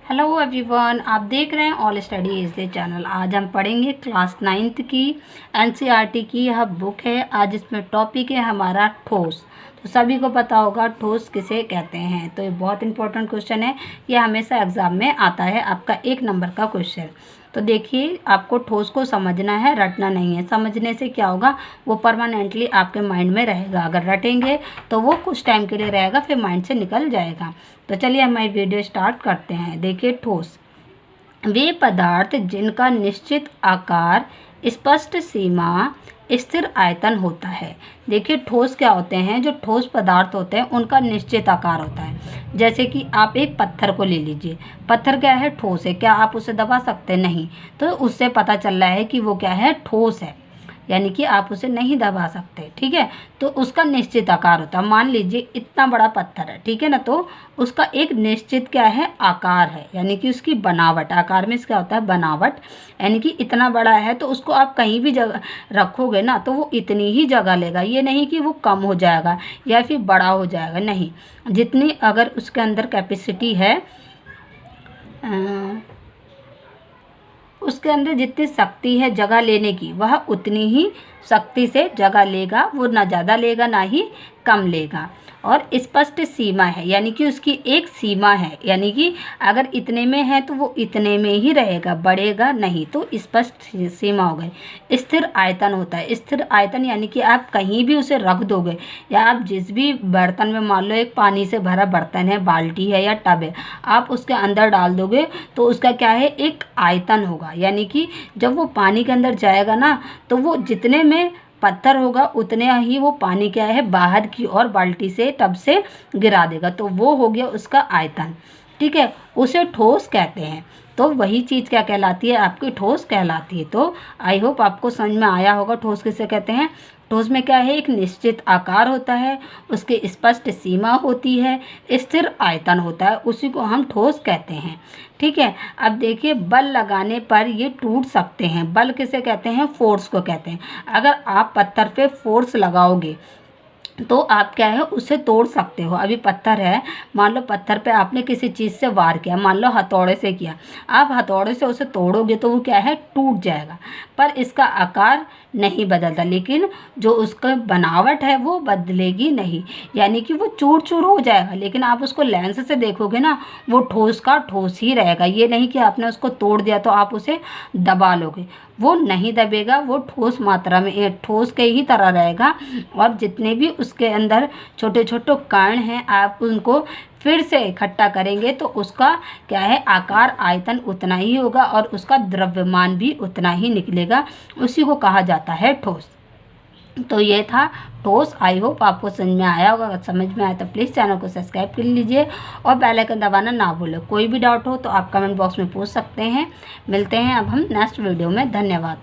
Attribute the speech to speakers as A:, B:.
A: Hello everyone, आप देख रहे हैं ऑल स्टडी इजली चैनल। आज हम पढ़ेंगे क्लास 9th की एनसीईआरटी की यह बुक है। आज इसमें टॉपिक है हमारा ठोस। तो सभी को पता होगा ठोस किसे कहते हैं। तो ये बहुत इंपॉर्टेंट क्वेश्चन है, ये हमेशा एग्जाम में आता है, आपका 1 नंबर का क्वेश्चन। तो देखिए, आपको ठोस को समझना है, रटना नहीं है। समझने से क्या होगा, वो परमानेंटली आपके माइंड में रहेगा। अगर रटेंगे तो वो कुछ टाइम के लिए रहेगा, फिर माइंड से निकल जाएगा। तो चलिए हम ये वीडियो स्टार्ट करते हैं। देखिए, ठोस वे पदार्थ जिनका निश्चित आकार, स्पष्ट सीमा, स्थिर आयतन होता है। देखिए, ठोस क्या होते हैं, जो ठोस पदार्थ होते हैं उनका निश्चित आकार होता है। जैसे कि आप एक पत्थर को ले लीजिए, पत्थर क्या है, ठोस है। क्या आप उसे दबा सकते? नहीं। तो उससे पता चल रहा है कि वो क्या है, ठोस है, यानी कि आप उसे नहीं दबा सकते। ठीक है, तो उसका निश्चित आकार होता है। मान लीजिए इतना बड़ा पत्थर है, ठीक है ना, तो उसका एक निश्चित क्या है, आकार है, यानी कि उसकी बनावट। आकार में क्या होता है, बनावट, यानी कि इतना बड़ा है तो उसको आप कहीं भी जगह रखोगे ना तो वो इतनी ही जगह लेगा। ये नहीं कि वो कम हो जाएगा या फिर बड़ा हो जाएगा, नहीं। जितनी अगर उसके अंदर कैपेसिटी है, उसके अंदर जितनी शक्ति है जगह लेने की, वह उतनी ही शक्ति से जगह लेगा। वो ना ज़्यादा लेगा ना ही कम लेगा। और स्पष्ट सीमा है, यानी कि उसकी एक सीमा है, यानी कि अगर इतने में है तो वो इतने में ही रहेगा, बढ़ेगा नहीं। तो स्पष्ट सीमा हो गई। स्थिर आयतन होता है। स्थिर आयतन यानी कि आप कहीं भी उसे रख दोगे, या आप जिस भी बर्तन में, मान लो एक पानी से भरा बर्तन है, बाल्टी है या टब है, आप उसके अंदर डाल दोगे तो उसका क्या है, एक आयतन होगा। यानी कि जब वो पानी के अंदर जाएगा ना, तो वो जितने में पत्थर होगा उतने ही वो पानी क्या है, बाहर की ओर बाल्टी से, टब से गिरा देगा। तो वो हो गया उसका आयतन। ठीक है, उसे ठोस कहते हैं। तो वही चीज़ क्या कहलाती है, आपकी ठोस कहलाती है। तो आई होप आपको समझ में आया होगा ठोस किसे कहते हैं। ठोस में क्या है, एक निश्चित आकार होता है, उसकी स्पष्ट सीमा होती है, स्थिर आयतन होता है, उसी को हम ठोस कहते हैं। ठीक है, अब देखिए, बल लगाने पर ये टूट सकते हैं। बल किसे कहते हैं, फोर्स को कहते हैं। अगर आप पत्थर पे फोर्स लगाओगे तो आप क्या है, उसे तोड़ सकते हो। अभी पत्थर है, मान लो पत्थर पे आपने किसी चीज़ से वार किया, मान लो हथौड़े से किया, आप हथौड़े से उसे तोड़ोगे तो वो क्या है, टूट जाएगा, पर इसका आकार नहीं बदलता। लेकिन जो उसका बनावट है वो बदलेगी नहीं, यानी कि वो चूर चूर हो जाएगा, लेकिन आप उसको लेंस से देखोगे ना, वो ठोस का ठोस ही रहेगा। ये नहीं कि आपने उसको तोड़ दिया तो आप उसे दबा लोगे, वो नहीं दबेगा, वो ठोस मात्रा में, ठोस के ही तरह रहेगा। और जितने भी उसके अंदर छोटे छोटे कण हैं, आप उनको फिर से इकट्ठा करेंगे तो उसका क्या है, आकार, आयतन उतना ही होगा और उसका द्रव्यमान भी उतना ही निकलेगा। उसी को कहा जाता है ठोस। तो ये था ठोस। आई होप आपको समझ में आया होगा। अगर समझ में आया तो प्लीज़ चैनल को सब्सक्राइब कर लीजिए और बेल आइकन दबाना ना भूलें। कोई भी डाउट हो तो आप कमेंट बॉक्स में पूछ सकते हैं। मिलते हैं अब हम नेक्स्ट वीडियो में। धन्यवाद।